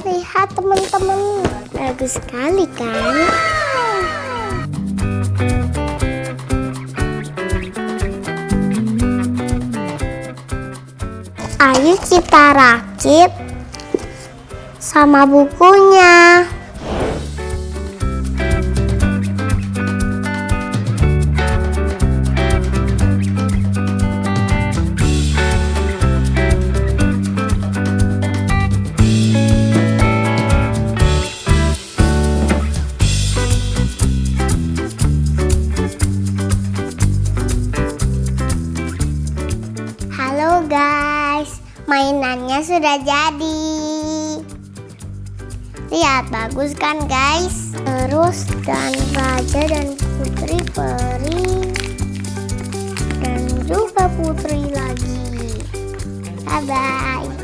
Lihat teman-teman, bagus sekali kan? Ayo kita rakit sama bukunya. Halo guys, mainannya sudah jadi. Lihat, bagus kan guys? Terus dan raja dan putri peri dan juga putri lagi. Bye bye.